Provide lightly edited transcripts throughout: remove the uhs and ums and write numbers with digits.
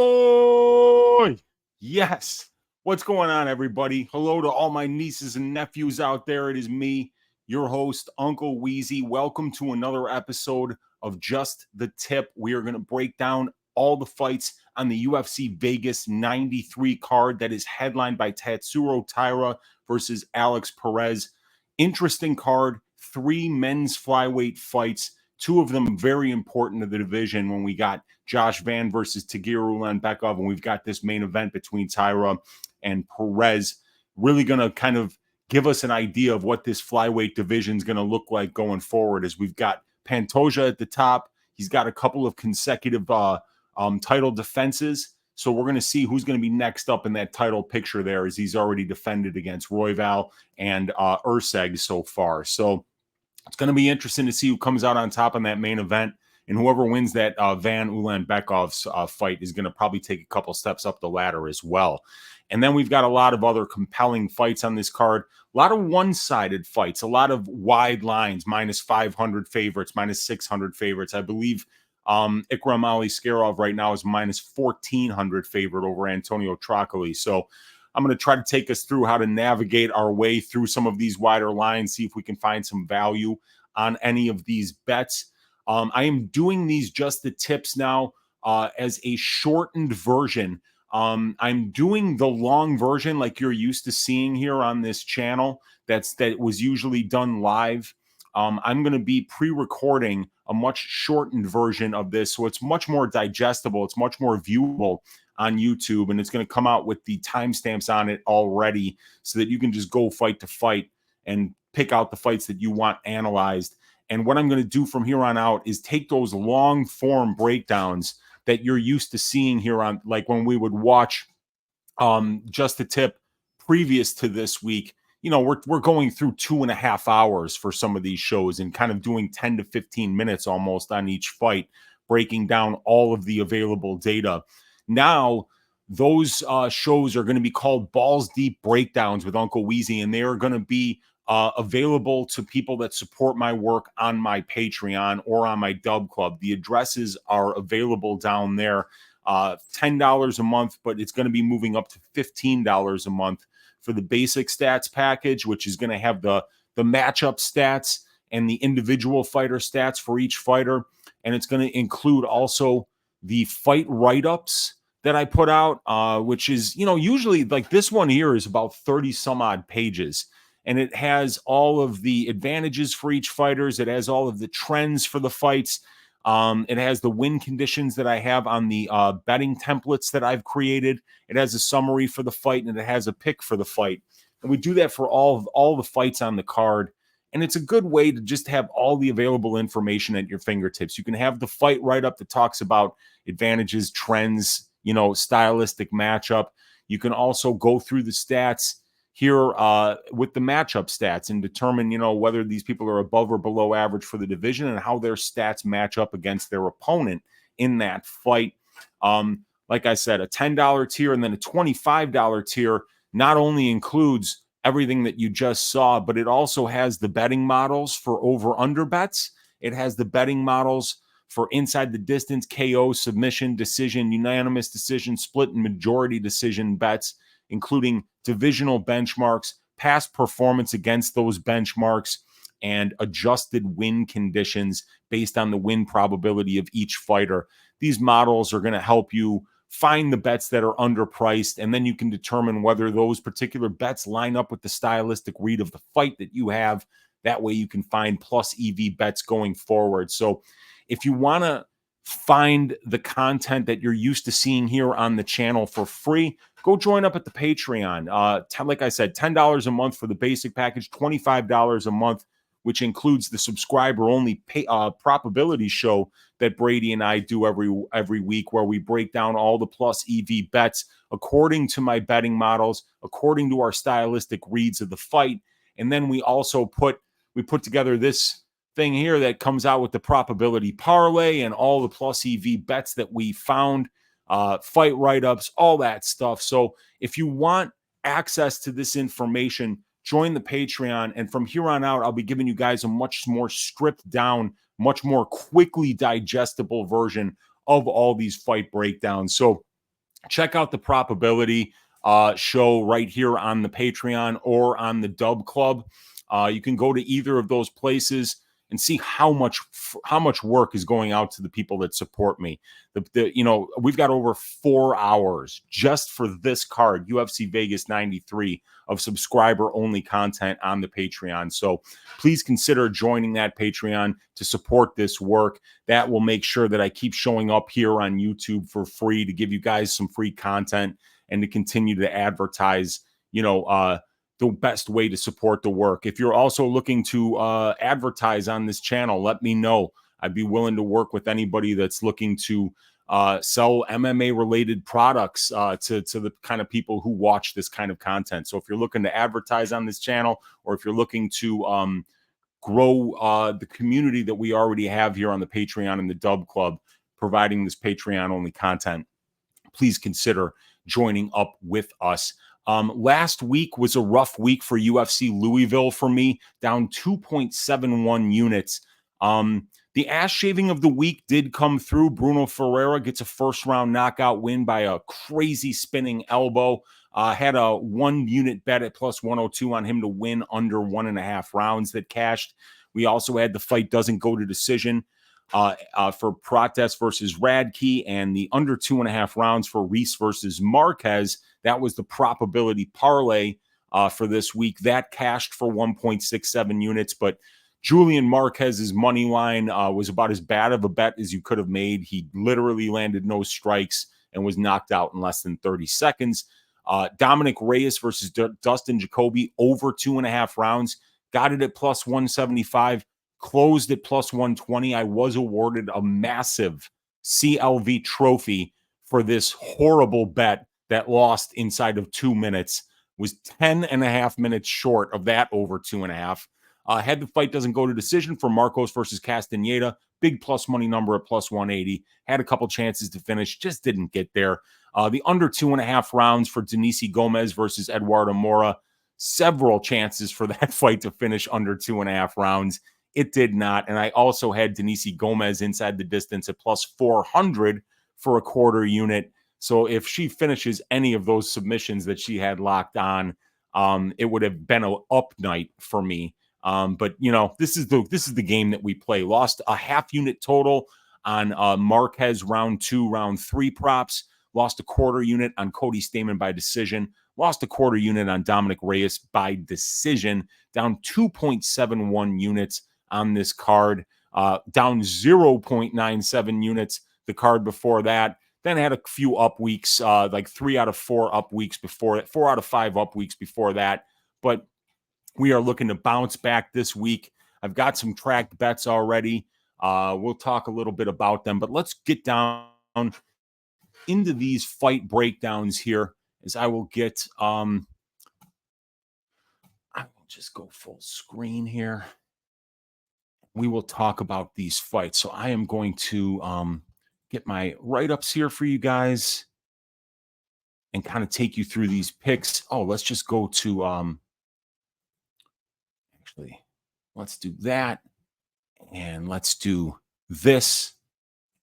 Oh, yes. What's going on, everybody? Hello to all my nieces and nephews out there. It is me, your host, Uncle Weezy. Welcome to another episode of Just the Tip. We are going to break down all the fights on the UFC Vegas 93 card that is headlined by Tatsuro Taira versus Alex Perez. Interesting card, 3 men's flyweight fights, 2 of them very important to the division when we got Josh Van versus Tagir Ulanbekov, and we've got this main event between Taira and Perez. Really going to kind of give us an idea of what this flyweight division is going to look like going forward, as we've got Pantoja at the top. He's got a couple of consecutive title defenses, so we're going to see who's going to be next up in that title picture there, as he's already defended against Royval and Urseg so far. So it's going to be interesting to see who comes out on top in that main event. And whoever wins that Van Ulanbekov's fight is going to probably take a couple steps up the ladder as well. And then we've got a lot of other compelling fights on this card. A lot of one-sided fights, a lot of wide lines, minus 500 favorites, minus 600 favorites. I believe Ikram Aliskerov right now is minus 1,400 favorite over Antonio Trocoli. So I'm going to try to take us through how to navigate our way through some of these wider lines, see if we can find some value on any of these bets. I am doing these Just the Tips now as a shortened version. I'm doing the long version like you're used to seeing here on this channel. That was usually done live. I'm going to be pre-recording a much shortened version of this, so it's much more digestible. It's much more viewable on YouTube, and it's going to come out with the timestamps on it already, so that you can just go fight to fight and pick out the fights that you want analyzed. And what I'm going to do from here on out is take those long form breakdowns that you're used to seeing here on, like when we would watch Just the Tip previous to this week. You know, we're going through 2.5 hours for some of these shows and kind of doing 10 to 15 minutes almost on each fight, breaking down all of the available data. Now, those shows are going to be called Balls Deep Breakdowns with Uncle Weezy, and they are going to be available to people that support my work on my Patreon or on my Dub Club. The addresses are available down there. $10 a month, but it's going to be moving up to $15 a month for the basic stats package, which is going to have the matchup stats and the individual fighter stats for each fighter. And it's going to include also the fight write-ups that I put out, which is, you know, usually like this one here is about 30 some odd pages. And it has all of the advantages for each fighters. It has all of the trends for the fights. It has the win conditions that I have on the betting templates that I've created. It has a summary for the fight, and it has a pick for the fight. And we do that for all the fights on the card. And it's a good way to just have all the available information at your fingertips. You can have the fight write-up that talks about advantages, trends, you know, stylistic matchup. You can also go through the stats here with the matchup stats and determine, you know, whether these people are above or below average for the division and how their stats match up against their opponent in that fight. Like I said, a $10 tier and then a $25 tier not only includes everything that you just saw, but it also has the betting models for over-under bets. It has the betting models for inside the distance, KO, submission, decision, unanimous decision, split, and majority decision bets, including divisional benchmarks, past performance against those benchmarks, and adjusted win conditions based on the win probability of each fighter. These models are going to help you find the bets that are underpriced, and then you can determine whether those particular bets line up with the stylistic read of the fight that you have. That way you can find plus EV bets going forward. So if you want to find the content that you're used to seeing here on the channel for free, go join up at the Patreon. Like I said, $10 a month for the basic package, $25 a month, which includes the subscriber-only probability show that Brady and I do every week, where we break down all the plus EV bets according to my betting models, according to our stylistic reads of the fight. And then we also put together this thing here that comes out with the probability parlay and all the plus EV bets that we found, fight write-ups, all that stuff. So if you want access to this information, join the Patreon. And from here on out, I'll be giving you guys a much more stripped down, much more quickly digestible version of all these fight breakdowns. So check out the probability show right here on the Patreon or on the Dub Club. You can go to either of those places and see how much work is going out to the people that support me. We've got over 4 hours just for this card, UFC Vegas 93, of subscriber only content on the Patreon. So please consider joining that Patreon to support this work. That will make sure that I keep showing up here on YouTube for free to give you guys some free content and to continue to advertise, the best way to support the work. If you're also looking to advertise on this channel, let me know. I'd be willing to work with anybody that's looking to sell MMA related products to the kind of people who watch this kind of content. So if you're looking to advertise on this channel, or if you're looking to grow the community that we already have here on the Patreon and the Dub Club, providing this Patreon only content, please consider joining up with us. Last week was a rough week for UFC Louisville for me, down 2.71 units. The ass shaving of the week did come through. Bruno Ferreira gets a first round knockout win by a crazy spinning elbow. Had a 1 unit bet at plus 102 on him to win under 1.5 rounds that cashed. We also had the fight doesn't go to decision for Protest versus Radke, and the under 2.5 rounds for Reese versus Marquez. That was the probability parlay for this week. That cashed for 1.67 units, but Julian Marquez's money line was about as bad of a bet as you could have made. He literally landed no strikes and was knocked out in less than 30 seconds. Dominic Reyes versus Dustin Jacoby, over 2.5 rounds. Got it at plus 175. Closed at plus 120. I was awarded a massive CLV trophy for this horrible bet that lost inside of 2 minutes. Was 10.5 minutes short of that over 2.5. Had the fight doesn't go to decision for Marcos versus Castaneda. Big plus money number at plus 180. Had a couple chances to finish, just didn't get there. The under 2.5 rounds for Denise Gomez versus Eduardo Mora. Several chances for that fight to finish under 2.5 rounds. It did not. And I also had Denise Gomez inside the distance at plus 400 for a quarter unit. So if she finishes any of those submissions that she had locked on, it would have been an up night for me. But this is the game that we play. Lost a half unit total on Marquez round 2, round 3 props. Lost a quarter unit on Cody Stamann by decision. Lost a quarter unit on Dominic Reyes by decision. Down 2.71 units on this card. Down 0.97 units the card before that. Then had a few up weeks, like 3 out of 4 up weeks before it, 4 out of 5 up weeks before that. But we are looking to bounce back this week. I've got some tracked bets already. We'll talk a little bit about them, but let's get down into these fight breakdowns here as I will get, I will just go full screen here. We will talk about these fights. So I am going to get my write-ups here for you guys and kind of take you through these picks. Oh, let's just go to, actually, let's do that. And let's do this.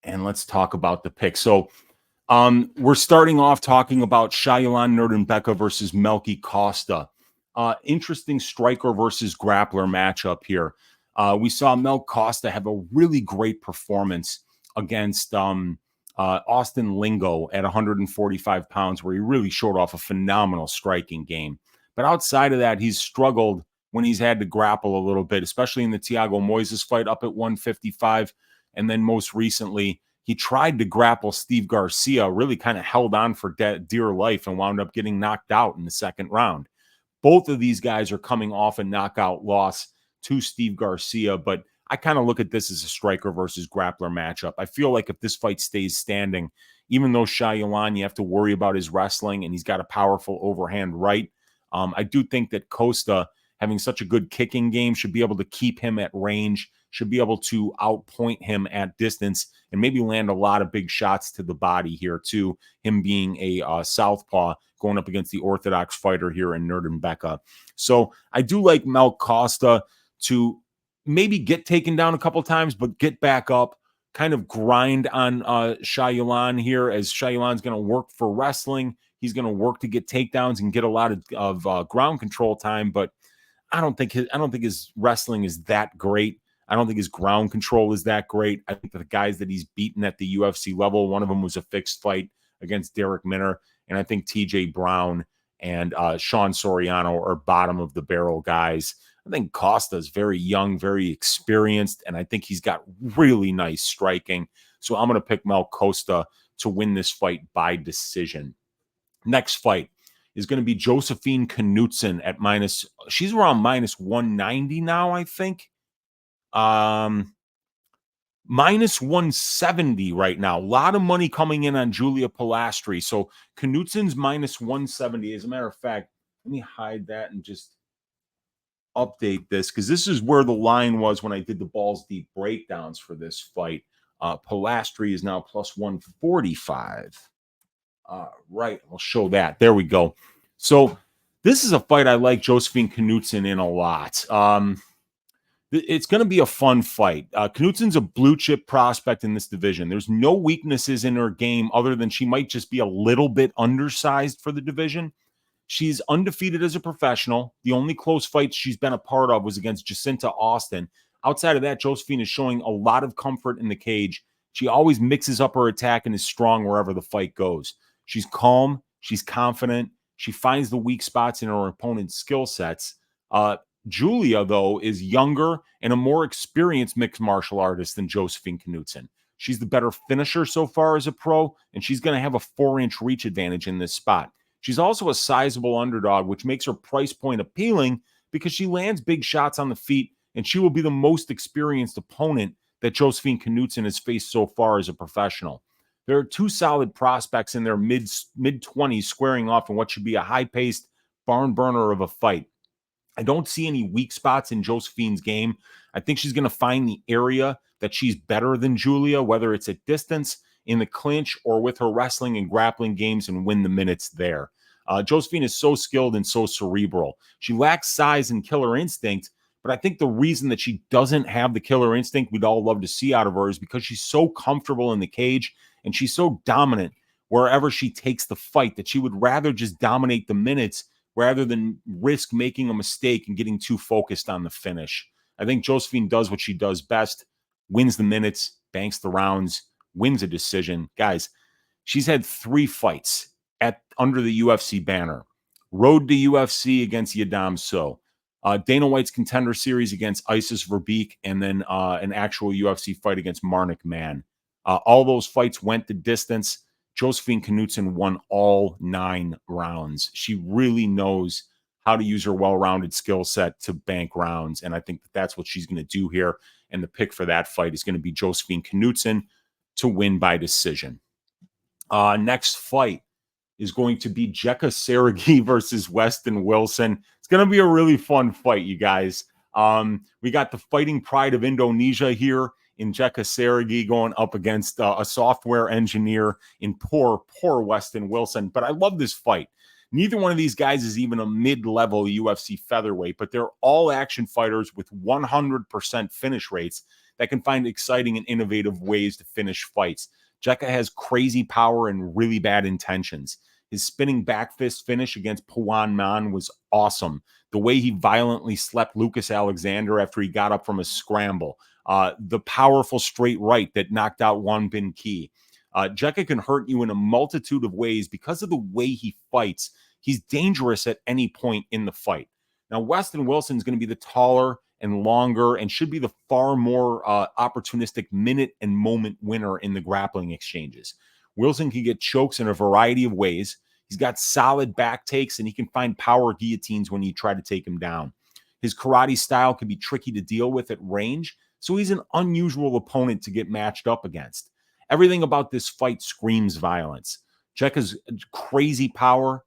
And let's talk about the pick. So we're starting off talking about Shayilan Nuerdanbieke versus Melky Costa. Interesting striker versus grappler matchup here. We saw Mel Costa have a really great performance against Austin Lingo at 145 pounds, where he really showed off a phenomenal striking game. But outside of that, he's struggled when he's had to grapple a little bit, especially in the Thiago Moises fight up at 155. And then most recently, he tried to grapple Steve Garcia, really kind of held on for dear life and wound up getting knocked out in the second round. Both of these guys are coming off a knockout loss to Steve Garcia, but I kind of look at this as a striker versus grappler matchup. I feel like if this fight stays standing, even though Shayilan, you have to worry about his wrestling and he's got a powerful overhand right, I do think that Costa, having such a good kicking game, should be able to keep him at range, should be able to outpoint him at distance, and maybe land a lot of big shots to the body here too, him being a southpaw going up against the orthodox fighter here in Nuerdanbieke. So I do like Mel Costa to maybe get taken down a couple times, but get back up, kind of grind on Shayilan here, as Shayilan's going to work for wrestling. He's going to work to get takedowns and get a lot of ground control time, but I don't think his wrestling is that great. I don't think his ground control is that great. I think the guys that he's beaten at the UFC level, one of them was a fixed fight against Derek Minner, and I think TJ Brown and Sean Soriano are bottom of the barrel guys. I think Costa is very young, very experienced, and I think he's got really nice striking. So I'm going to pick Costa to win this fight by decision. Next fight is going to be Josefine Knutsson at she's around minus 190 now, I think. Minus 170 right now. A lot of money coming in on Julia Polastri. So Knutsson's minus 170. As a matter of fact, let me hide that and just update this, because this is where the line was when I did the balls deep breakdowns for this fight. Polastri is now plus 145. Right, I'll show that. There we go. So this is a fight I like Josefine Knutsson in a lot. It's going to be a fun fight. Knutsson's a blue chip prospect in this division. There's no weaknesses in her game other than she might just be a little bit undersized for the division. She's undefeated as a professional. The only close fight she's been a part of was against Jacinta Austin. Outside of that, Josefine is showing a lot of comfort in the cage. She always mixes up her attack and is strong wherever the fight goes. She's calm. She's confident. She finds the weak spots in her opponent's skill sets. Julia, though, is younger and a more experienced mixed martial artist than Josefine Knutsson. She's the better finisher so far as a pro, and she's going to have a 4-inch reach advantage in this spot. She's also a sizable underdog, which makes her price point appealing because she lands big shots on the feet, and she will be the most experienced opponent that Josefine Knutsson has faced so far as a professional. There are two solid prospects in their mid-20s squaring off in what should be a high-paced barn burner of a fight. I don't see any weak spots in Josephine's game. I think she's going to find the area that she's better than Julia, whether it's at distance, in the clinch, or with her wrestling and grappling games, and win the minutes there. Josephine is so skilled and so cerebral. She lacks size and killer instinct, but I think the reason that she doesn't have the killer instinct we'd all love to see out of her is because she's so comfortable in the cage and she's so dominant wherever she takes the fight that she would rather just dominate the minutes rather than risk making a mistake and getting too focused on the finish. I think Josephine does what she does best, wins the minutes, banks the rounds, wins a decision. Guys, she's had 3 fights under the UFC banner. Road to UFC against Yadam So. Dana White's Contender Series against Isis Verbeek, and then an actual UFC fight against Marnik Mann. All those fights went the distance. Josefine Knutsson won all 9 rounds. She really knows how to use her well-rounded skill set to bank rounds, and I think that's what she's going to do here. And the pick for that fight is going to be Josefine Knutsson to win by decision. Next fight is going to be Jeka Saragih versus Westin Wilson. It's going to be a really fun fight, you guys. We got the fighting pride of Indonesia here in Jeka Saragih going up against a software engineer in poor Westin Wilson. But I love this fight. Neither one of these guys is even a mid-level UFC featherweight, but they're all action fighters with 100% finish rates that can find exciting and innovative ways to finish fights. Jeka has crazy power and really bad intentions. His spinning back fist finish against Pawan Man was awesome. The way he violently slept Lucas Alexander after he got up from a scramble. The powerful straight right that knocked out Juan Bin Ki. Jeka can hurt you in a multitude of ways because of the way he fights. He's dangerous at any point in the fight. Now, Westin Wilson is going to be the taller and longer and should be the far more opportunistic minute and moment winner in the grappling exchanges. Wilson can get chokes in a variety of ways. He's got solid back takes, and he can find power guillotines when you try to take him down. His karate style can be tricky to deal with at range, so he's an unusual opponent to get matched up against. Everything about this fight screams violence. Jeka's crazy power.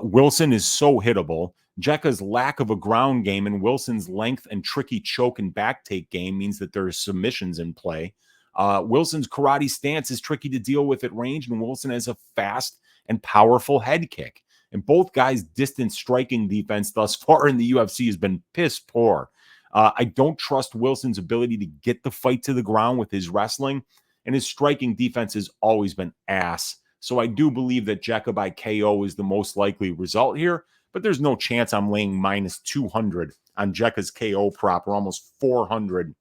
Wilson is so hittable. Jeka's lack of a ground game and Wilson's length and tricky choke and back take game means that there are submissions in play. Wilson's karate stance is tricky to deal with at range, and Wilson has a fast and powerful head kick. And both guys' distance striking defense thus far in the UFC has been piss poor. I don't trust Wilson's ability to get the fight to the ground with his wrestling. and his striking defense has always been ass. So I do believe that Jeka by KO is the most likely result here, but there's no chance I'm laying minus 200 on Jeka's KO prop, or almost 400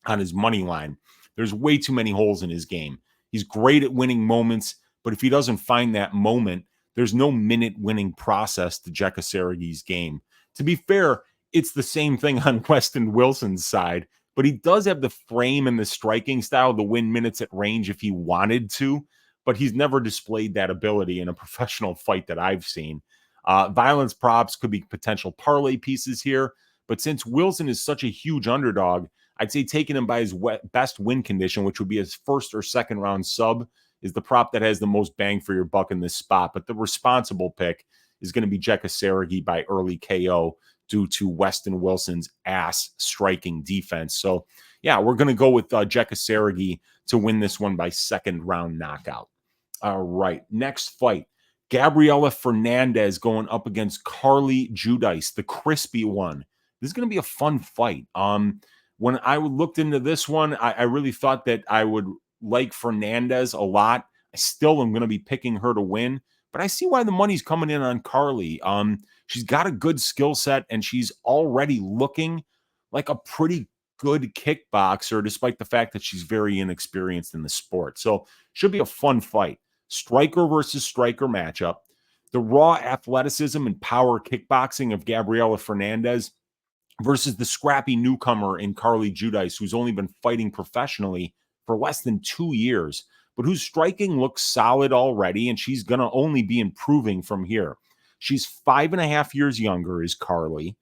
on his money line. There's way too many holes in his game. He's great at winning moments, but if he doesn't find that moment, there's no minute winning process to Jeka Saragih's game. To be fair, it's the same thing on Westin Wilson's side, but he does have the frame and the striking style to win minutes at range if he wanted to, but he's never displayed that ability in a professional fight that I've seen. Violence props could be potential parlay pieces here, but since Wilson is such a huge underdog, I'd say taking him by his best win condition, which would be his first or second round sub, is the prop that has the most bang for your buck in this spot. But the responsible pick is going to be Jeka Saragih by early KO due to Westin Wilson's ass striking defense. So, yeah, we're going to go with Jeka Saragih to win this one by second round knockout. All right, next fight. Gabriella Fernandes going up against Carli Judice, the crispy one. This is going to be a fun fight. When I looked into this one, I really thought that I would like Fernandes a lot. I still am going to be picking her to win, but I see why the money's coming in on Carli. She's got a good skill set, and she's already looking like a pretty good kickboxer, despite the fact that she's very inexperienced in the sport. So should be a fun fight. Striker versus striker matchup. The raw athleticism and power kickboxing of Gabriella Fernandes versus the scrappy newcomer in Carli Judice, who's only been fighting professionally for less than 2 years, but whose striking looks solid already, and she's going to only be improving from here. She's 5.5 years younger, is Carli.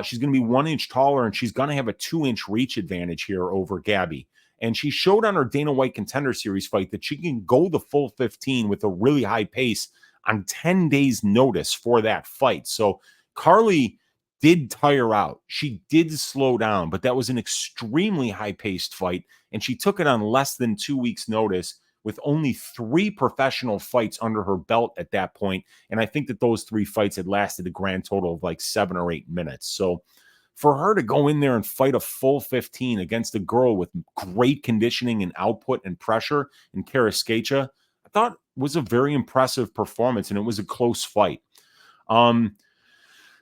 She's going to be 1 inch taller, and she's going to have a 2-inch reach advantage here over Gabby. And she showed on her Dana White Contender Series fight that she can go the full 15 with a really high pace on 10 days' notice for that fight. So Carli did tire out. She did slow down, but that was an extremely high-paced fight, and she took it on less than 2 weeks' notice with only 3 professional fights under her belt at that point, and I think that those 3 fights had lasted a grand total of like 7 or 8 minutes. So for her to go in there and fight a full 15 against a girl with great conditioning and output and pressure in Karaskacha, I thought was a very impressive performance, and it was a close fight.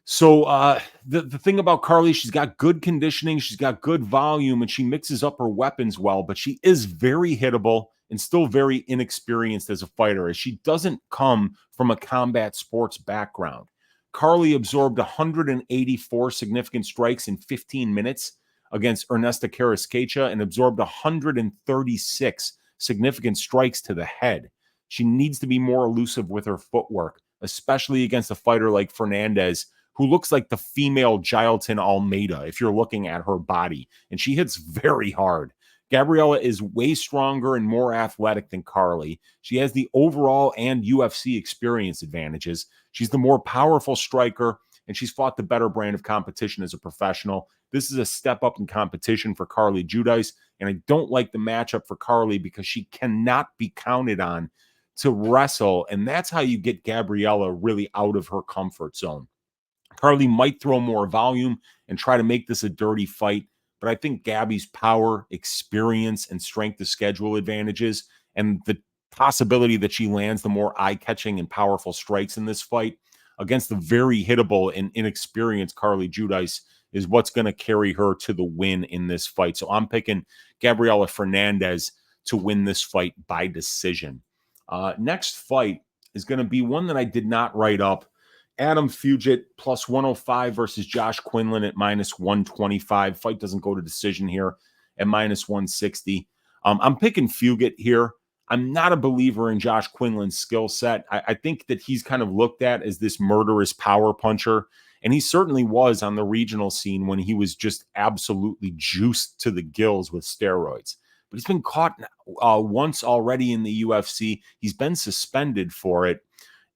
So the thing about Carli, she's got good conditioning, she's got good volume, and she mixes up her weapons well, but she is very hittable and still very inexperienced as a fighter, as she doesn't come from a combat sports background. Carli absorbed 184 significant strikes in 15 minutes against Ernesto Karaskacha and absorbed 136 significant strikes to the head. She needs to be more elusive with her footwork, especially against a fighter like Fernandes, who looks like the female Gilton Almeida if you're looking at her body, and she hits very hard. Gabriella is way stronger and more athletic than Carli. She has the overall and UFC experience advantages. She's the more powerful striker, and she's fought the better brand of competition as a professional. This is a step up in competition for Carli Judice, and I don't like the matchup for Carli because she cannot be counted on to wrestle, and that's how you get Gabriella really out of her comfort zone. Carli might throw more volume and try to make this a dirty fight, but I think Gabby's power, experience, and strength of schedule advantages, and the possibility that she lands the more eye-catching and powerful strikes in this fight against the very hittable and inexperienced Carli Judice is what's going to carry her to the win in this fight. So I'm picking Gabriella Fernandes to win this fight by decision. Next fight is going to be one that I did not write up. Adam Fugitt plus 105 versus Josh Quinlan at minus 125. Fight doesn't go to decision here at minus 160. I'm picking Fugitt here. I'm not a believer in Josh Quinlan's skill set. I think that he's kind of looked at as this murderous power puncher, and he certainly was on the regional scene when he was just absolutely juiced to the gills with steroids. But he's been caught once already in the UFC. He's been suspended for it.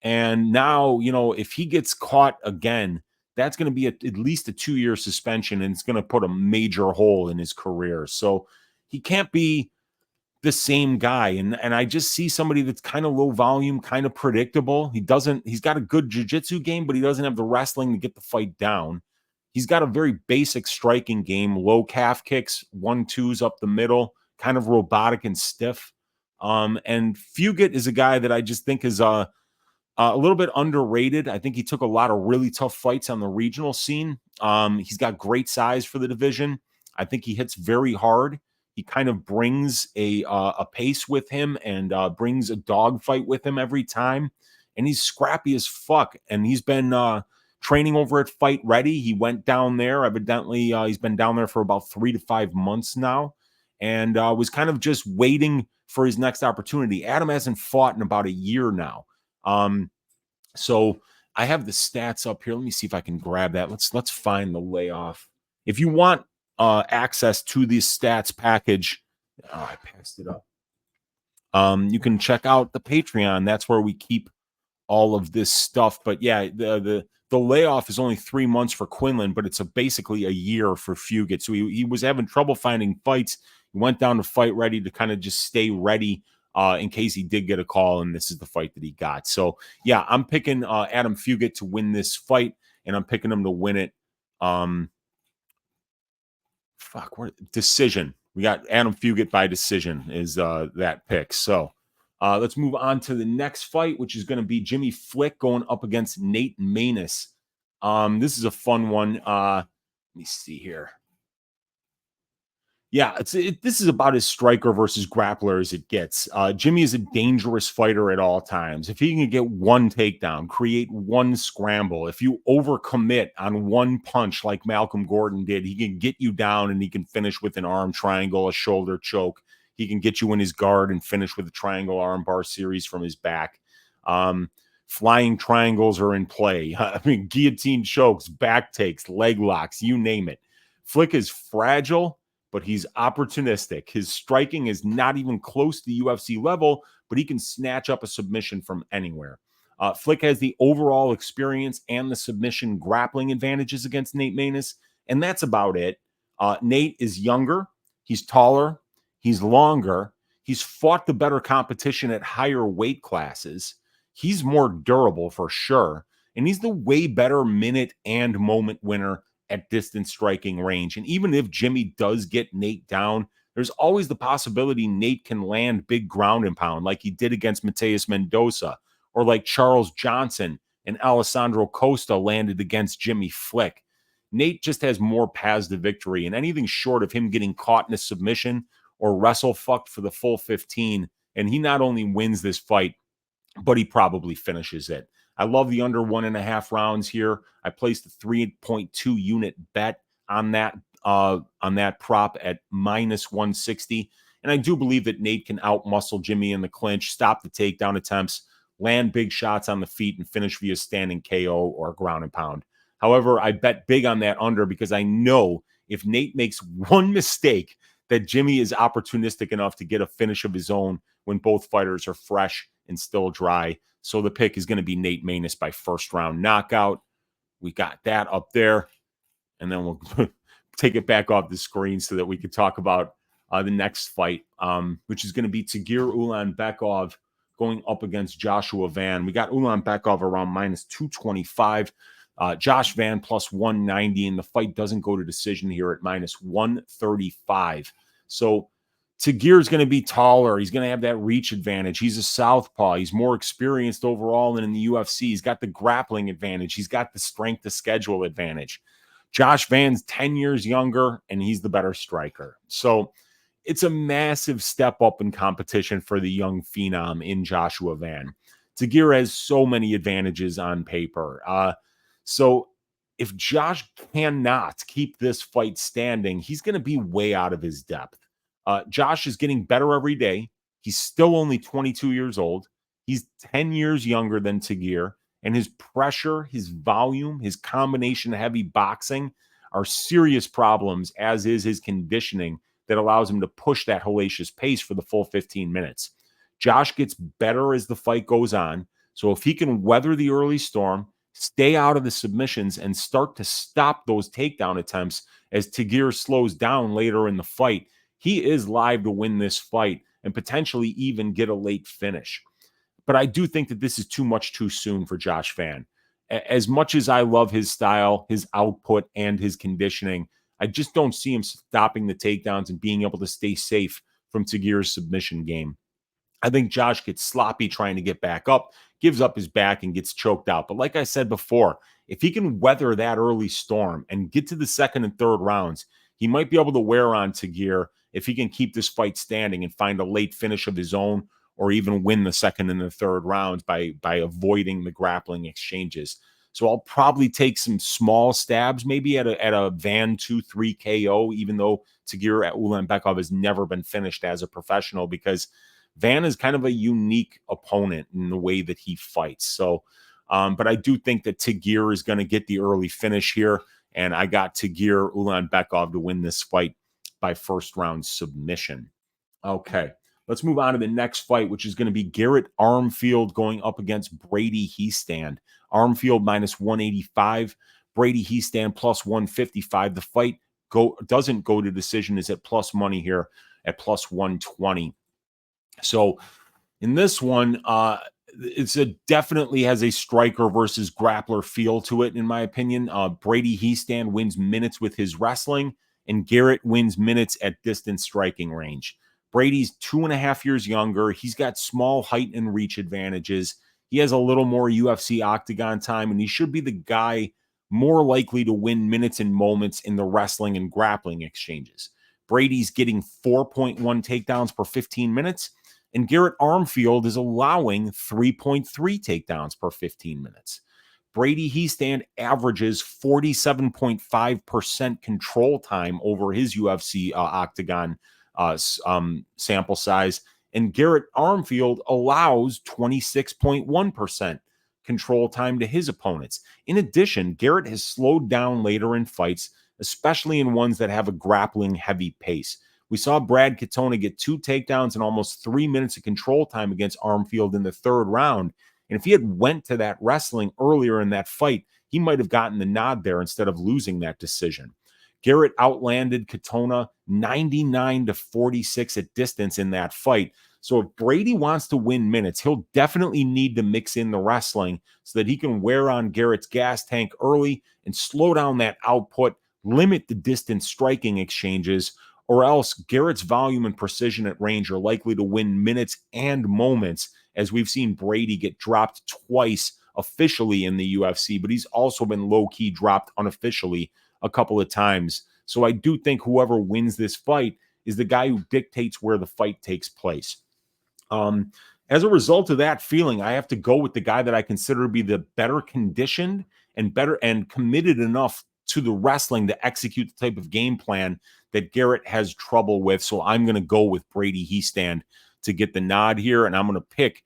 And now, you know, if he gets caught again, that's going to be at least a 2-year suspension, and it's going to put a major hole in his career. So he can't be the same guy. And I just see somebody that's kind of low volume, kind of predictable. He's got a good jiu-jitsu game, but he doesn't have the wrestling to get the fight down. He's got a very basic striking game, low calf kicks, 1-2s up the middle, kind of robotic and stiff. And Fugitt is a guy that I just think is a little bit underrated. I think he took a lot of really tough fights on the regional scene. He's got great size for the division. I think he hits very hard. He kind of brings a pace with him and brings a dogfight with him every time. And he's scrappy as fuck. And he's been training over at Fight Ready. He went down there. Evidently, he's been down there for about 3 to 5 months now, and was kind of just waiting for his next opportunity. Adam hasn't fought in about a year now. So I have the stats up here. Let me see if I can grab that. Let's find the layoff. If you want access to the stats package, I passed it up. You can check out the Patreon. That's where we keep all of this stuff. But yeah, the layoff is only 3 months for Quinlan, but it's basically a year for Fugitt. So he was having trouble finding fights. He went down to Fight Ready to kind of just stay ready in case he did get a call, and this is the fight that he got. So yeah, I'm picking Adam Fugitt to win this fight, and I'm picking him to win it. Decision. We got Adam Fugitt by decision is that pick. So let's move on to the next fight, which is going to be Jimmy Flick going up against Nate Maness. This is a fun one. Let me see here. Yeah, this is about as striker versus grappler as it gets. Jimmy is a dangerous fighter at all times. If he can get one takedown, create one scramble, if you overcommit on one punch like Malcolm Gordon did, he can get you down and he can finish with an arm triangle, a shoulder choke. He can get you in his guard and finish with a triangle armbar series from his back. Flying triangles are in play. I mean, guillotine chokes, back takes, leg locks, you name it. Flick is fragile, but he's opportunistic. His striking is not even close to the UFC level, but he can snatch up a submission from anywhere. Flick has the overall experience and the submission grappling advantages against Nate Maness, and that's about it. Nate is younger. He's taller. He's longer. He's fought the better competition at higher weight classes. He's more durable for sure, and he's the way better minute and moment winner at distance striking range. And even if Jimmy does get Nate down, there's always the possibility Nate can land big ground and pound like he did against Mateus Mendoza, or like Charles Johnson and Alessandro Costa landed against Jimmy Flick. Nate just has more paths to victory, and anything short of him getting caught in a submission or wrestle fucked for the full 15, and he not only wins this fight, but he probably finishes it. I love the under 1.5 rounds here. I placed a 3.2 unit bet on that prop at -160. And I do believe that Nate can outmuscle Jimmy in the clinch, stop the takedown attempts, land big shots on the feet, and finish via standing KO or ground and pound. However, I bet big on that under because I know if Nate makes one mistake, that Jimmy is opportunistic enough to get a finish of his own when both fighters are fresh and still dry. So the pick is going to be Nate Maness by first round knockout. We got that up there. And then we'll take it back off the screen so that we can talk about the next fight, which is going to be Tagir Ulanbekov going up against Joshua Van. We got Ulanbekov around -225. Josh Van +190, and the fight doesn't go to decision here at -135. So Tagir is going to be taller. He's going to have that reach advantage. He's a southpaw. He's more experienced overall than in the UFC. He's got the grappling advantage. He's got the strength to schedule advantage. Josh Van's 10 years younger, and he's the better striker. So it's a massive step up in competition for the young phenom in Joshua Van. Tagir has so many advantages on paper. So if Josh cannot keep this fight standing, he's going to be way out of his depth. Josh is getting better every day. He's still only 22 years old. He's 10 years younger than Tagir, and his pressure, his volume, his combination of heavy boxing are serious problems, as is his conditioning that allows him to push that hellacious pace for the full 15 minutes. Josh gets better as the fight goes on, so if he can weather the early storm, stay out of the submissions, and start to stop those takedown attempts as Tagir slows down later in the fight, he is live to win this fight and potentially even get a late finish. But I do think that this is too much too soon for Josh Van. As much as I love his style, his output, and his conditioning, I just don't see him stopping the takedowns and being able to stay safe from Tagir's submission game. I think Josh gets sloppy trying to get back up, gives up his back, and gets choked out. But like I said before, if he can weather that early storm and get to the second and third rounds, he might be able to wear on Tagir if he can keep this fight standing and find a late finish of his own, or even win the second and the third rounds by avoiding the grappling exchanges. So I'll probably take some small stabs, maybe at a Van 2-3 KO, even though Tagir at Ulanbekov has never been finished as a professional, because Van is kind of a unique opponent in the way that he fights. So, but I do think that Tagir is going to get the early finish here, and I got Tagir Ulanbekov to win this fight by first round submission. Okay, let's move on to the next fight, which is going to be Garrett Armfield going up against Brady Hiestand. Armfield minus 185, Brady Hiestand plus 155. The fight doesn't go to decision, is at plus money here at plus 120. So in this one, it's definitely has a striker versus grappler feel to it, in my opinion. Brady Hiestand wins minutes with his wrestling, and Garrett wins minutes at distance striking range. Brady's 2.5 years younger. He's got small height and reach advantages. He has a little more UFC octagon time, and he should be the guy more likely to win minutes and moments in the wrestling and grappling exchanges. Brady's getting 4.1 takedowns per 15 minutes, and Garrett Armfield is allowing 3.3 takedowns per 15 minutes. Brady Hiestand averages 47.5% control time over his UFC octagon sample size, and Garrett Armfield allows 26.1% control time to his opponents. In addition, Garrett has slowed down later in fights, especially in ones that have a grappling heavy pace. We saw Brad Katona get 2 takedowns and almost 3 minutes of control time against Armfield in the third round. And if he had went to that wrestling earlier in that fight, he might have gotten the nod there instead of losing that decision. Garrett outlanded Katona 99-46 at distance in that fight. So if Brady wants to win minutes, he'll definitely need to mix in the wrestling so that he can wear on Garrett's gas tank early and slow down that output, limit the distance striking exchanges, or else Garrett's volume and precision at range are likely to win minutes and moments, as we've seen Brady get dropped twice officially in the UFC, but he's also been low-key dropped unofficially a couple of times. So I do think whoever wins this fight is the guy who dictates where the fight takes place. As a result of that feeling, I have to go with the guy that I consider to be the better conditioned and better and committed enough to the wrestling to execute the type of game plan that Garrett has trouble with. So I'm going to go with Brady Hiestand to get the nod here, and I'm going to pick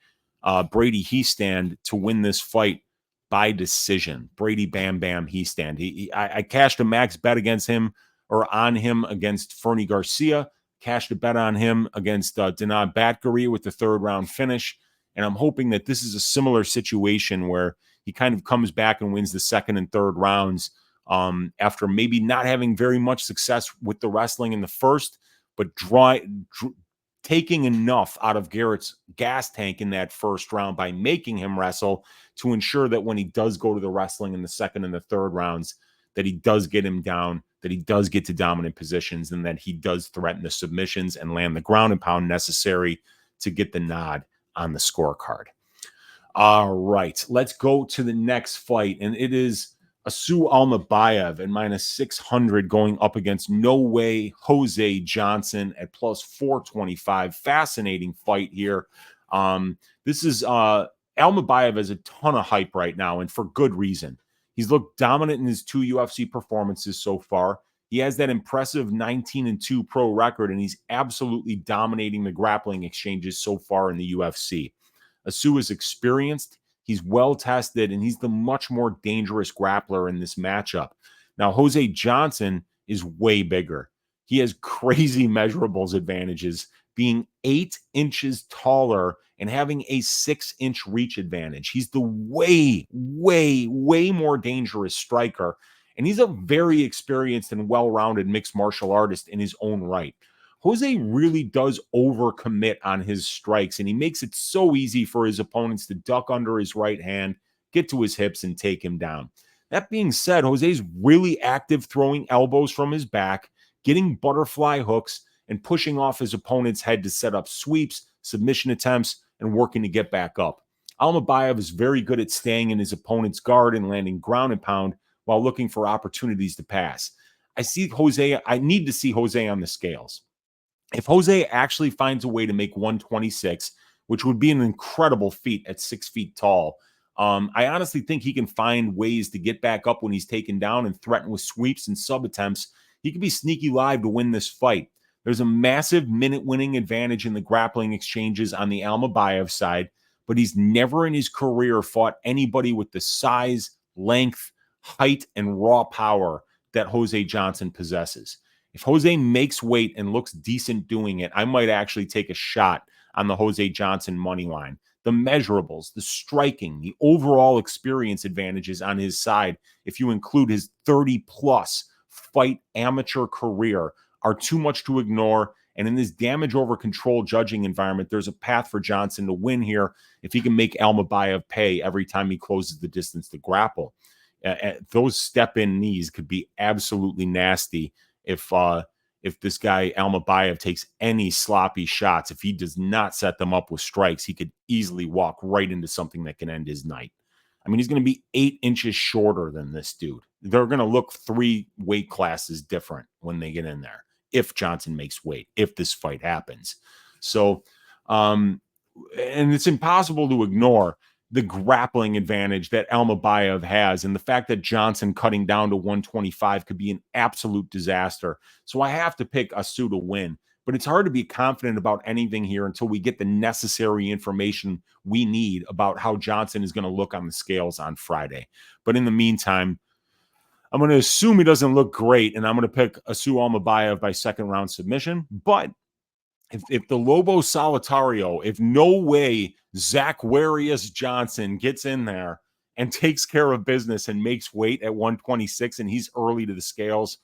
Brady Hiestand to win this fight by decision. Brady Bam Bam Hiestand. I cashed a max bet against him, or on him, against Fernie Garcia. Cashed a bet on him against Dinah Batgary with the third round finish. And I'm hoping that this is a similar situation where he kind of comes back and wins the second and third rounds after maybe not having very much success with the wrestling in the first, but taking enough out of Garrett's gas tank in that first round by making him wrestle to ensure that when he does go to the wrestling in the second and the third rounds, that he does get him down, that he does get to dominant positions, and that he does threaten the submissions and land the ground and pound necessary to get the nod on the scorecard. All right, let's go to the next fight, and it is Asu Almabaev at minus 600 going up against No Way Jose Johnson at plus 425. Fascinating fight here. This is Almabaev has a ton of hype right now, and for good reason. He's looked dominant in his 2 UFC performances so far. He has that impressive 19-2 pro record, and he's absolutely dominating the grappling exchanges so far in the UFC. Asu is experienced, he's well-tested, and he's the much more dangerous grappler in this matchup. Now, Jose Johnson is way bigger. He has crazy measurables advantages, being 8 inches taller and having a 6-inch reach advantage. He's the way more dangerous striker, and he's a very experienced and well-rounded mixed martial artist in his own right. Jose really does overcommit on his strikes, and he makes it so easy for his opponents to duck under his right hand, get to his hips, and take him down. That being said, Jose's really active throwing elbows from his back, getting butterfly hooks, and pushing off his opponent's head to set up sweeps, submission attempts, and working to get back up. Almabaev is very good at staying in his opponent's guard and landing ground and pound while looking for opportunities to pass. I need to see Jose on the scales. If Jose actually finds a way to make 126, which would be an incredible feat at 6 feet tall, I honestly think he can find ways to get back up when he's taken down and threaten with sweeps and sub attempts. He could be sneaky live to win this fight. There's a massive minute-winning advantage in the grappling exchanges on the Almabaev side, but he's never in his career fought anybody with the size, length, height, and raw power that Jose Johnson possesses. If Jose makes weight and looks decent doing it, I might actually take a shot on the Jose Johnson money line. The measurables, the striking, the overall experience advantages on his side, if you include his 30-plus fight amateur career, are too much to ignore. And in this damage over control judging environment, there's a path for Johnson to win here if he can make Almabaev pay every time he closes the distance to grapple. Those step-in knees could be absolutely nasty if this guy Almabaev takes any sloppy shots. If he does not set them up with strikes, he could easily walk right into something that can end his night. I mean, he's going to be 8 inches shorter than this dude. They're going to look 3 weight classes different when they get in there, if Johnson makes weight, if this fight happens. So, and it's impossible to ignore the grappling advantage that Almabaev has, and the fact that Johnson cutting down to 125 could be an absolute disaster. So I have to pick Asu to win, but it's hard to be confident about anything here until we get the necessary information we need about how Johnson is going to look on the scales on Friday. But in the meantime, I'm going to assume he doesn't look great, and I'm going to pick Asu Almabaev by second round submission. But if the Lobo Solitario, if no way Zacharias Johnson gets in there and takes care of business and makes weight at 126 and he's early to the scales,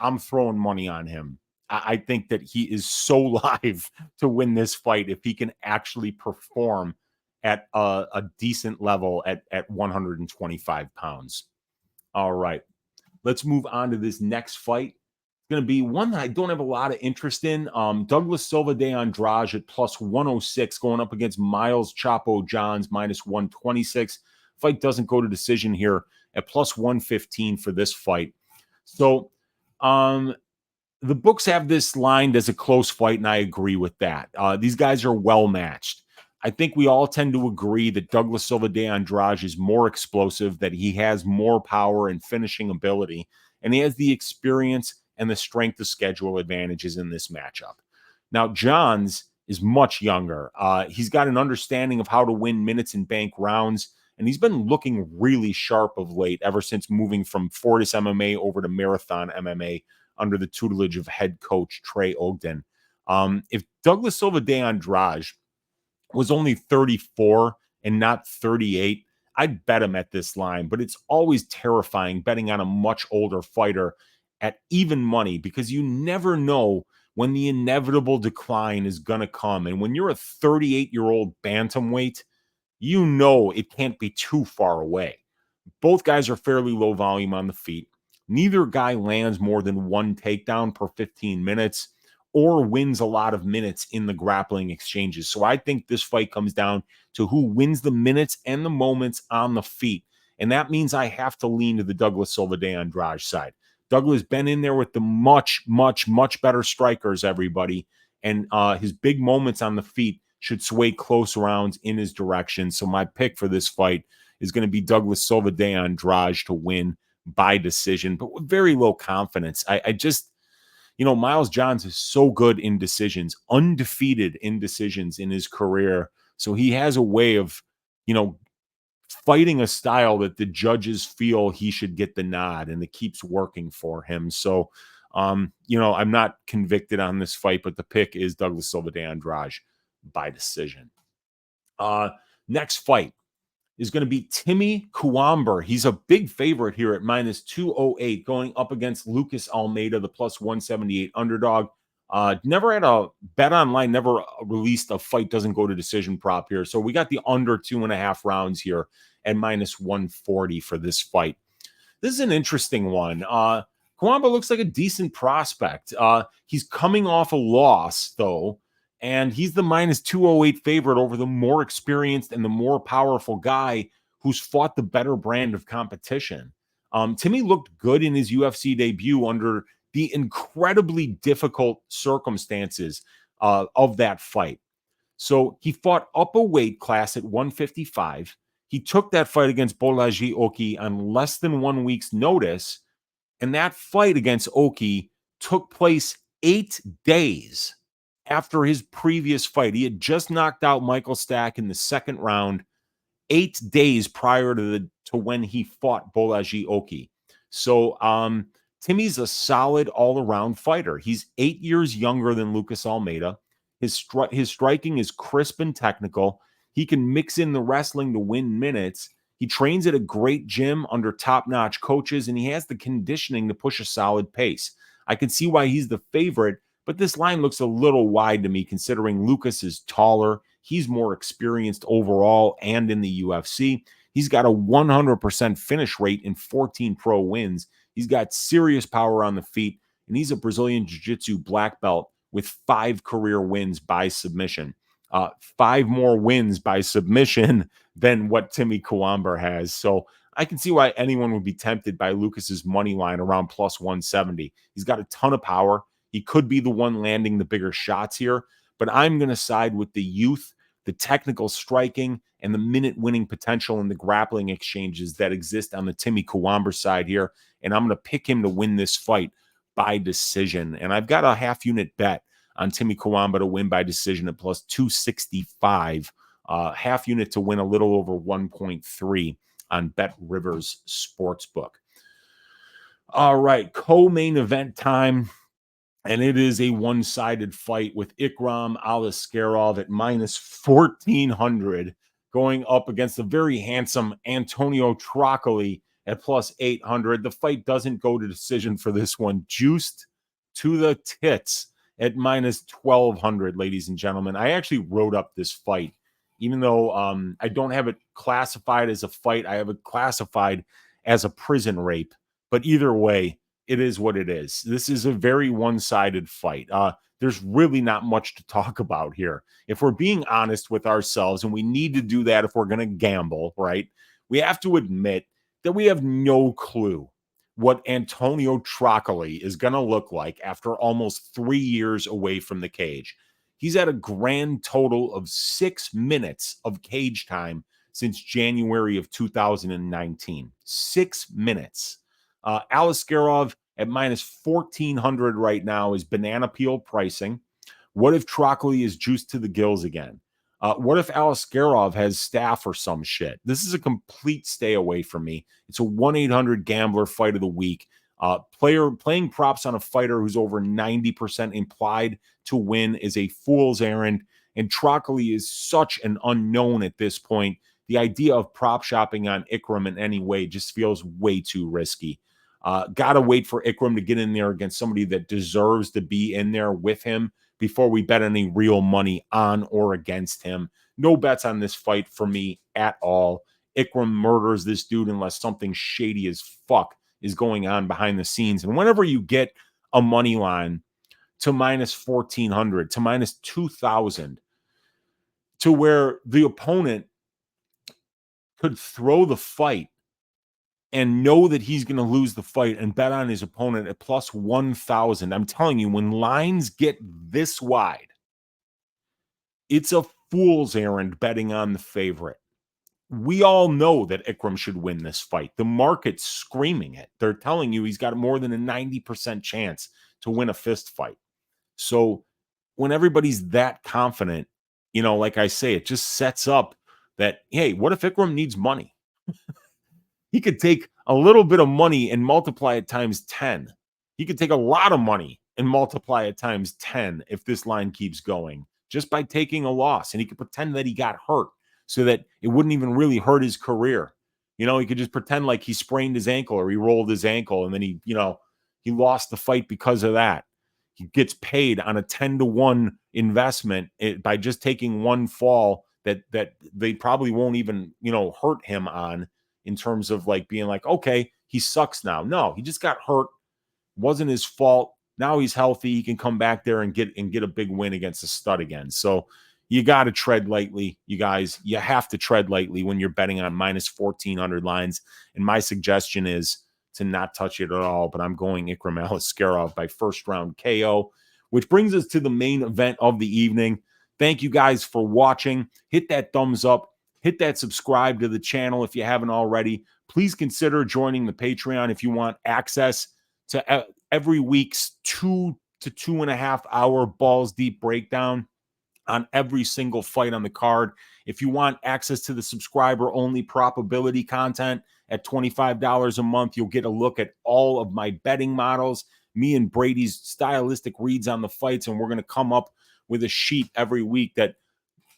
I'm throwing money on him. I think that he is so live to win this fight if he can actually perform at a decent level at 125 pounds. All right, let's move on to this next fight. Going to be one that I don't have a lot of interest in. Douglas Silva de Andrade at plus 106 going up against Miles Chapo Johns minus 126. Fight doesn't go to decision here at plus 115 for this fight. So the books have this lined as a close fight, and I agree with that. These guys are well matched. I think we all tend to agree that Douglas Silva de Andrade is more explosive, that he has more power and finishing ability, and he has the experience and the strength of schedule advantages in this matchup. Now, Johns is much younger. He's got an understanding of how to win minutes and bank rounds, and he's been looking really sharp of late ever since moving from Fortis MMA over to Marathon MMA under the tutelage of head coach Trey Ogden. If Douglas Silva de Andrade was only 34 and not 38, I'd bet him at this line, but it's always terrifying betting on a much older fighter at even money, because you never know when the inevitable decline is going to come. And when you're a 38-year-old bantamweight, you know it can't be too far away. Both guys are fairly low volume on the feet. Neither guy lands more than 1 takedown per 15 minutes or wins a lot of minutes in the grappling exchanges. So I think this fight comes down to who wins the minutes and the moments on the feet. And that means I have to lean to the Douglas Silva de Andrade side. Douglas been in there with the much, much, much better strikers, everybody. And his big moments on the feet should sway close rounds in his direction. So my pick for this fight is going to be Douglas Silva de Andrade to win by decision, but with very low confidence. I just, Miles Johns is so good in decisions, undefeated in decisions in his career. So he has a way of, fighting a style that the judges feel he should get the nod, and it keeps working for him. So, I'm not convicted on this fight, but the pick is Douglas Silva de Andrade by decision. Next fight is going to be Timmy Cuamba. He's a big favorite here at minus 208 going up against Lucas Almeida, the plus 178 underdog. Never had a bet online, never released a fight doesn't go to decision prop here. So we got the under 2.5 rounds here at minus 140 for this fight. This is an interesting one. Cuamba looks like a decent prospect. He's coming off a loss, though, and he's the minus 208 favorite over the more experienced and the more powerful guy who's fought the better brand of competition. Timmy looked good in his UFC debut under the incredibly difficult circumstances of that fight. So he fought up a weight class at 155. He took that fight against Bolaji Oki on less than 1 week's notice. And that fight against Oki took place 8 days after his previous fight. He had just knocked out Michael Stack in the second round 8 days prior to when he fought Bolaji Oki. So Timmy's a solid all-around fighter. He's 8 years younger than Lucas Almeida. His striking is crisp and technical. He can mix in the wrestling to win minutes. He trains at a great gym under top-notch coaches, and he has the conditioning to push a solid pace. I can see why he's the favorite, but this line looks a little wide to me considering Lucas is taller. He's more experienced overall and in the UFC. He's got a 100% finish rate in 14 pro wins. He's got serious power on the feet, and he's a Brazilian Jiu-Jitsu black belt with 5 career wins by submission. 5 more wins by submission than what Timmy Cuamba has. So I can see why anyone would be tempted by Lucas's money line around plus 170. He's got a ton of power. He could be the one landing the bigger shots here, but I'm going to side with the youth, the technical striking, and the minute-winning potential in the grappling exchanges that exist on the Timmy Cuamba side here, and I'm going to pick him to win this fight by decision. And I've got a half-unit bet on Timmy Cuamba to win by decision at plus 265, half unit to win a little over 1.3 on Bet Rivers Sportsbook. All right, co-main event time. And it is a one-sided fight with Ikram Aliskerov at minus 1,400 going up against the very handsome Antonio Trocoli at plus 800. The fight doesn't go to decision for this one. Juiced to the tits at minus 1,200, ladies and gentlemen. I actually wrote up this fight, even though I don't have it classified as a fight. I have it classified as a prison rape. But either way, it is what it is. This is a very one-sided fight. There's really not much to talk about here. If we're being honest with ourselves, and we need to do that if we're going to gamble, right? We have to admit that we have no clue what Antonio Trocoli is going to look like after almost 3 years away from the cage. He's had a grand total of 6 minutes of cage time since January of 2019. 6 minutes. Aliskerov at minus 1,400 right now is banana peel pricing. What if Trocoli is juiced to the gills again? What if Aliskerov has staph or some shit? This is a complete stay away from me. It's a 1-800 gambler fight of the week. Playing props on a fighter who's over 90% implied to win is a fool's errand. And Trocoli is such an unknown at this point. The idea of prop shopping on Ikram in any way just feels way too risky. Got to wait for Ikram to get in there against somebody that deserves to be in there with him before we bet any real money on or against him. No bets on this fight for me at all. Ikram murders this dude unless something shady as fuck is going on behind the scenes. And whenever you get a money line to minus 1,400, to minus 2,000, to where the opponent could throw the fight and know that he's going to lose the fight and bet on his opponent at plus 1,000. I'm telling you, when lines get this wide, it's a fool's errand betting on the favorite. We all know that Ikram should win this fight. The market's screaming it. They're telling you he's got more than a 90% chance to win a fist fight. So when everybody's that confident, like I say, it just sets up that, hey, what if Ikram needs money? He could take a little bit of money and multiply it times 10. He could take a lot of money and multiply it times 10 if this line keeps going, just by taking a loss. And he could pretend that he got hurt so that it wouldn't even really hurt his career. He could just pretend like he sprained his ankle or he rolled his ankle and then he lost the fight because of that. He gets paid on a 10-to-1 investment by just taking one fall that they probably won't even, hurt him on, in terms of like being like, okay, he sucks now. No, he just got hurt Wasn't his fault. Now he's healthy. He can come back there and get a big win against a stud again. So you got to tread lightly, you guys. You have to tread lightly when you're betting on minus 1,400 lines. And my suggestion is to not touch it at all. But I'm going Ikram Aliskerov by first round KO, which brings us to the main event of the evening. Thank you guys for watching. Hit that thumbs up. Hit that subscribe to the channel if you haven't already. Please consider joining the Patreon if you want access to every week's 2 to 2.5 hour balls deep breakdown on every single fight on the card. If you want access to the subscriber only probability content at $25 a month, you'll get a look at all of my betting models, me and Brady's stylistic reads on the fights, and we're going to come up with a sheet every week that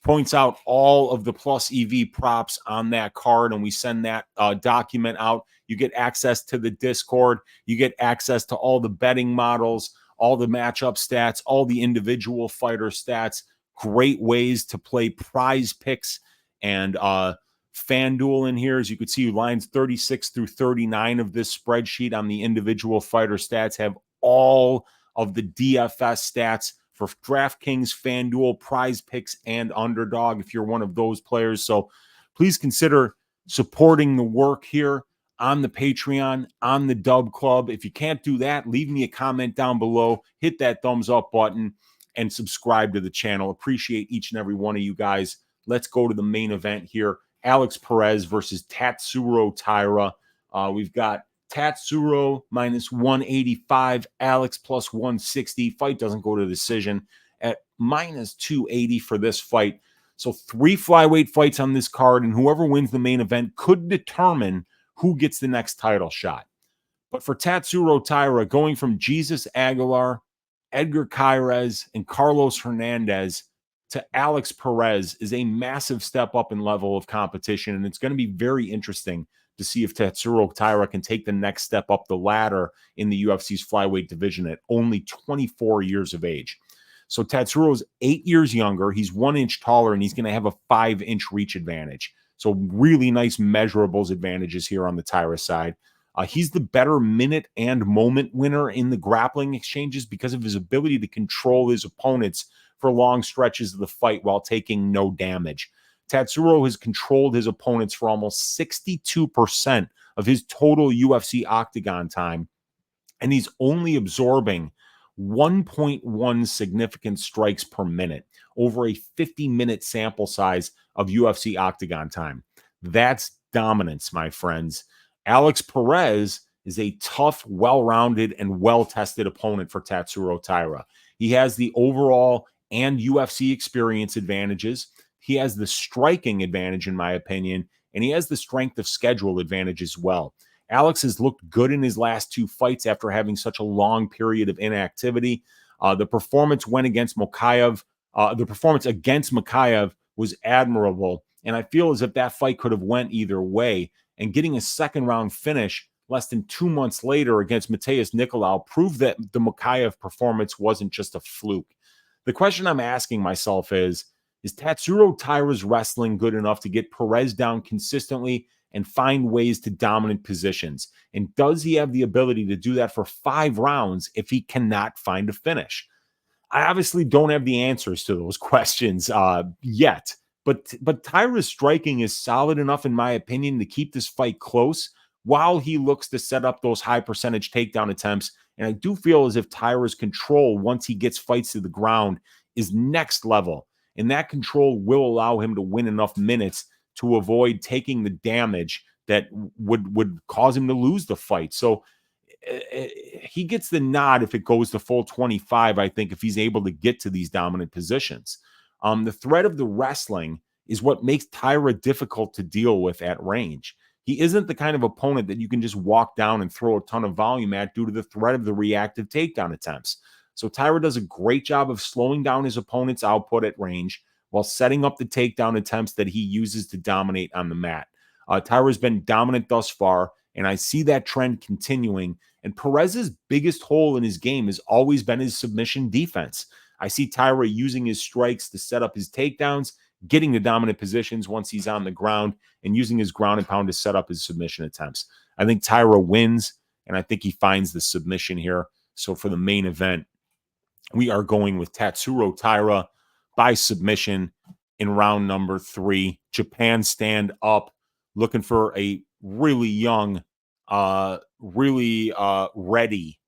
points out all of the plus EV props on that card, and we send that document out. You get access to the Discord. You get access to all the betting models, all the matchup stats, all the individual fighter stats. Great ways to play prize picks and FanDuel in here. As you can see, lines 36 through 39 of this spreadsheet on the individual fighter stats have all of the DFS stats for DraftKings, FanDuel, Prize Picks, and Underdog if you're one of those players. So please consider supporting the work here on the Patreon, on the Dub Club. If you can't do that, leave me a comment down below, hit that thumbs up button, and subscribe to the channel. Appreciate each and every one of you guys. Let's go to the main event here. Alex Perez versus Tatsuro Taira. We've got Tatsuro minus 185, Alex plus 160. Fight doesn't go to decision at minus 280 for this fight. So 3 flyweight fights on this card, and whoever wins the main event could determine who gets the next title shot. But for Tatsuro Taira, going from Jesus Aguilar, Edgar Cairez, and Carlos Hernandez to Alex Perez is a massive step up in level of competition, and it's going to be very interesting to see if Tatsuro Taira can take the next step up the ladder in the UFC's flyweight division at only 24 years of age. So Tatsuro's 8 years younger. He's 1 inch taller, and he's going to have a 5-inch reach advantage. So really nice measurables advantages here on the Taira side. He's the better minute and moment winner in the grappling exchanges because of his ability to control his opponents for long stretches of the fight while taking no damage. Tatsuro has controlled his opponents for almost 62% of his total UFC octagon time, and he's only absorbing 1.1 significant strikes per minute over a 50-minute sample size of UFC octagon time. That's dominance, my friends. Alex Perez is a tough, well-rounded, and well-tested opponent for Tatsuro Taira. He has the overall and UFC experience advantages. He has the striking advantage, in my opinion, and he has the strength of schedule advantage as well. Alex has looked good in his last 2 fights after having such a long period of inactivity. The performance against Makayev was admirable, and I feel as if that fight could have went either way. And getting a second-round finish less than 2 months later against Mateus Nicolau proved that the Makayev performance wasn't just a fluke. The question I'm asking myself is Tatsuro Taira's wrestling good enough to get Perez down consistently and find ways to dominant positions? And does he have the ability to do that for 5 rounds if he cannot find a finish? I obviously don't have the answers to those questions yet. But Taira's striking is solid enough, in my opinion, to keep this fight close while he looks to set up those high percentage takedown attempts. And I do feel as if Taira's control, once he gets fights to the ground, is next level. And that control will allow him to win enough minutes to avoid taking the damage that would cause him to lose the fight. So he gets the nod if it goes to full 25, I think, if he's able to get to these dominant positions. The threat of the wrestling is what makes Taira difficult to deal with at range. He isn't the kind of opponent that you can just walk down and throw a ton of volume at due to the threat of the reactive takedown attempts. So Taira does a great job of slowing down his opponent's output at range while setting up the takedown attempts that he uses to dominate on the mat. Taira's been dominant thus far, and I see that trend continuing. And Perez's biggest hole in his game has always been his submission defense. I see Taira using his strikes to set up his takedowns, getting the dominant positions once he's on the ground, and using his ground and pound to set up his submission attempts. I think Taira wins. and I think he finds the submission here. So for the main event, we are going with Tatsuro Taira by submission in round number 3. Japan stand up, looking for a really young, really ready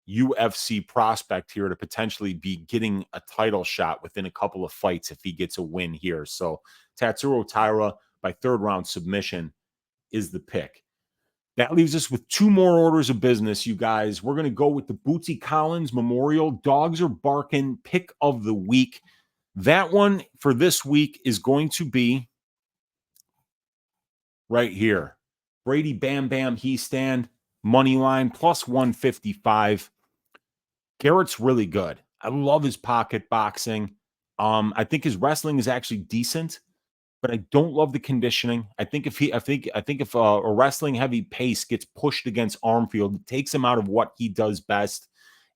UFC prospect here to potentially be getting a title shot within a couple of fights if he gets a win here. So Tatsuro Taira by 3rd round submission is the pick. That leaves us with 2 more orders of business, you guys. We're going to go with the Bootsy Collins Memorial Dogs Are Barking pick of the week. That one for this week is going to be right here. Brady Bam Bam Hiestand, money line plus 155. Garrett's really good. I love his pocket boxing. I think his wrestling is actually decent, but I don't love the conditioning. I think if a wrestling heavy pace gets pushed against Armfield, it takes him out of what he does best,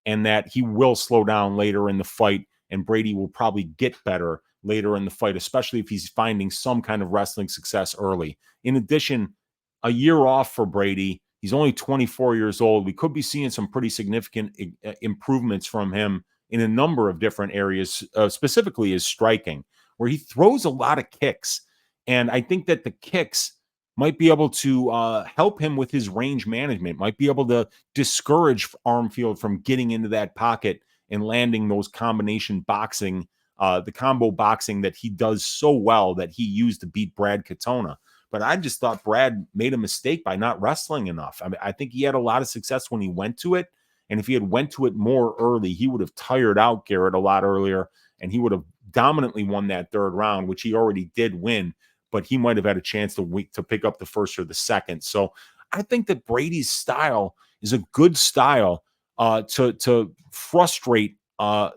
and that he will slow down later in the fight, and Brady will probably get better later in the fight, especially if he's finding some kind of wrestling success early. In addition, a year off for Brady. He's only 24 years old. We could be seeing some pretty significant improvements from him in a number of different areas, specifically his striking, where he throws a lot of kicks. And I think that the kicks might be able to help him with his range management, might be able to discourage Armfield from getting into that pocket and landing those combination boxing, the combo boxing that he does so well that he used to beat Brad Katona. But I just thought Brad made a mistake by not wrestling enough. I mean, I think he had a lot of success when he went to it. And if he had went to it more early, he would have tired out Garrett a lot earlier, and he would have dominantly won that 3rd round, which he already did win, but he might have had a chance to pick up the 1st or the 2nd. So I think that Brady's style is a good style to frustrate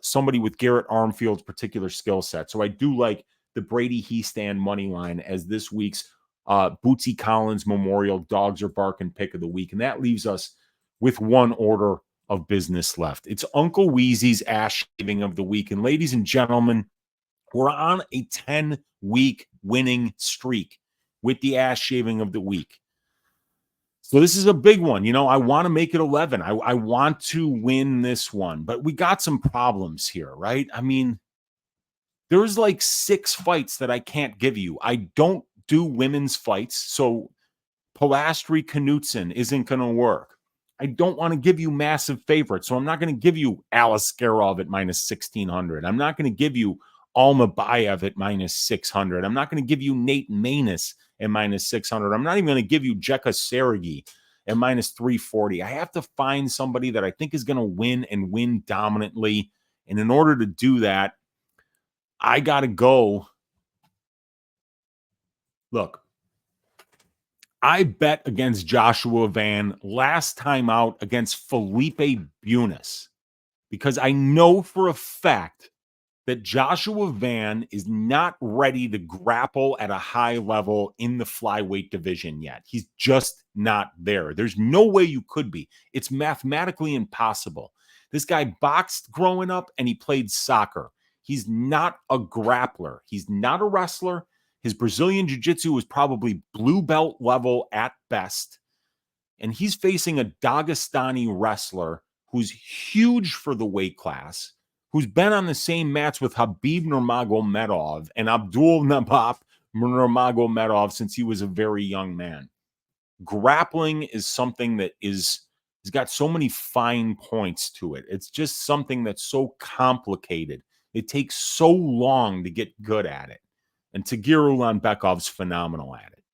somebody with Garrett Armfield's particular skill set. So I do like the Brady Hiestand money line as this week's Bootsy Collins Memorial Dogs Are Barking pick of the week. And that leaves us with 1 order of business left. It's Uncle Weezy's ass shaving of the week. And ladies and gentlemen, we're on a 10-week winning streak with the ass shaving of the week. So this is a big one. You know, I want to make it 11. I want to win this one, but we got some problems here, right? I mean, there's like 6 fights that I can't give you. I don't do women's fights, so Polastri Knutsson isn't going to work. I don't want to give you massive favorites, so I'm not going to give you Alice Skarov at minus 1,600. I'm not going to give you Almabaev at minus 600. I'm not going to give you Nate Maness at minus 600. I'm not even going to give you Jeka Saragih at minus 340. I have to find somebody that I think is going to win and win dominantly, and in order to do that, I got to go. Look, I bet against Joshua Van last time out against Felipe Bunis because I know for a fact that Joshua Van is not ready to grapple at a high level in the flyweight division yet. He's just not there. There's no way you could be. It's mathematically impossible. This guy boxed growing up and he played soccer. He's not a grappler. He's not a wrestler. His Brazilian jiu-jitsu was probably blue belt level at best. And he's facing a Dagestani wrestler who's huge for the weight class, who's been on the same mats with Habib Nurmagomedov and Abdul Nabab Nurmagomedov since he was a very young man. Grappling is something that has got so many fine points to it. It's just something that's so complicated. It takes so long to get good at it. And Tagir Ulanbekov's phenomenal at it.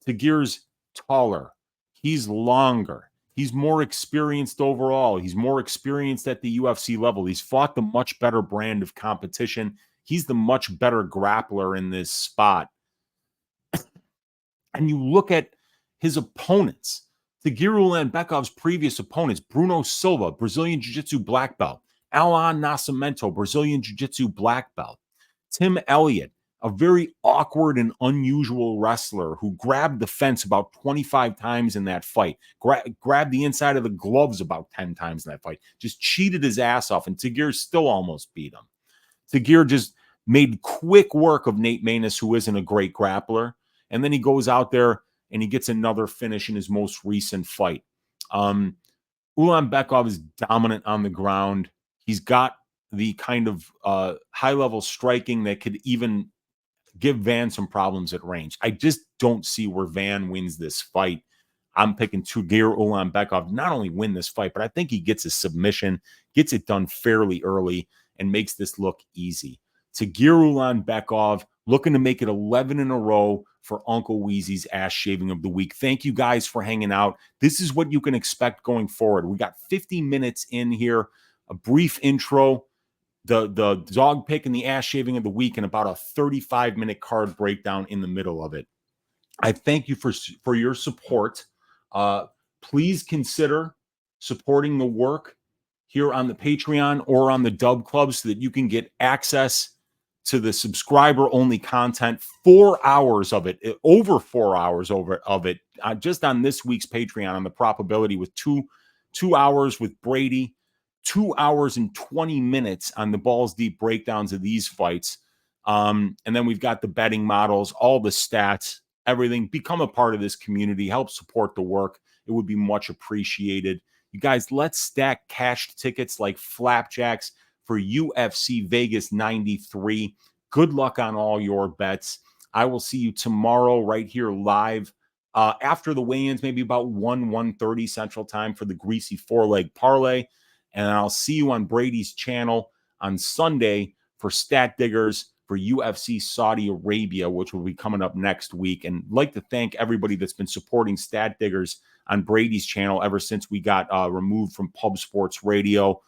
Tagir's taller. He's longer. He's more experienced overall. He's more experienced at the UFC level. He's fought the much better brand of competition. He's the much better grappler in this spot. And you look at his opponents. Tagir Ulanbekov's previous opponents, Bruno Silva, Brazilian Jiu-Jitsu black belt. Alan Nascimento, Brazilian Jiu-Jitsu black belt. Tim Elliott, a very awkward and unusual wrestler who grabbed the fence about 25 times in that fight, grabbed the inside of the gloves about 10 times in that fight, just cheated his ass off, and Tagir still almost beat him. Tagir just made quick work of Nate Maness, who isn't a great grappler, and then he goes out there and he gets another finish in his most recent fight. Ulanbekov is dominant on the ground. He's got the kind of high-level striking that could even give Van some problems at range. I just don't see where Van wins this fight. I'm picking Tagir Ulanbekov not only win this fight, but I think he gets a submission, gets it done fairly early, and makes this look easy. Tagir Ulanbekov looking to make it 11 in a row for Uncle Weezy's ass shaving of the week. Thank you guys for hanging out. This is what you can expect going forward. We got 50 minutes in here, a brief intro, the dog pick and the ass shaving of the week, and about a 35-minute card breakdown in the middle of it. I thank you for your support. Please consider supporting the work here on the Patreon or on the Dub Club so that you can get access to the subscriber-only content, 4 hours of it, over 4 hours of it, just on this week's Patreon on the probability with two hours with Brady, 2 hours and 20 minutes on the balls deep breakdowns of these fights. And then we've got the betting models, all the stats, everything. Become a part of this community, help support the work. It would be much appreciated. You guys, let's stack cash tickets like flapjacks for UFC Vegas 93. Good luck on all your bets. I will see you tomorrow right here live after the weigh-ins, maybe about 1:30 Central Time for the greasy four-leg parlay. And I'll see you on Brady's channel on Sunday for Stat Diggers for UFC Saudi Arabia, which will be coming up next week. And I'd like to thank everybody that's been supporting Stat Diggers on Brady's channel ever since we got removed from Pub Sports Radio.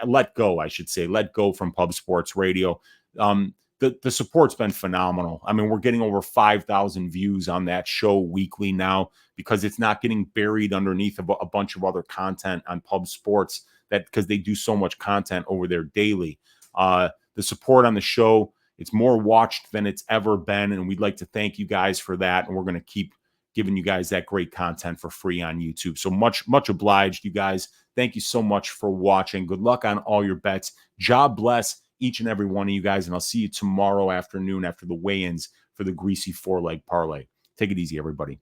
Let go from Pub Sports Radio. The support's been phenomenal. I mean, we're getting over 5,000 views on that show weekly now because it's not getting buried underneath a bunch of other content on Pub Sports, that because they do so much content over there daily. The support on the show, it's more watched than it's ever been, and we'd like to thank you guys for that, and we're going to keep giving you guys that great content for free on YouTube. So much obliged, you guys. Thank you so much for watching. Good luck on all your bets. God bless each and every one of you guys, and I'll see you tomorrow afternoon after the weigh-ins for the greasy four-leg parlay. Take it easy, everybody.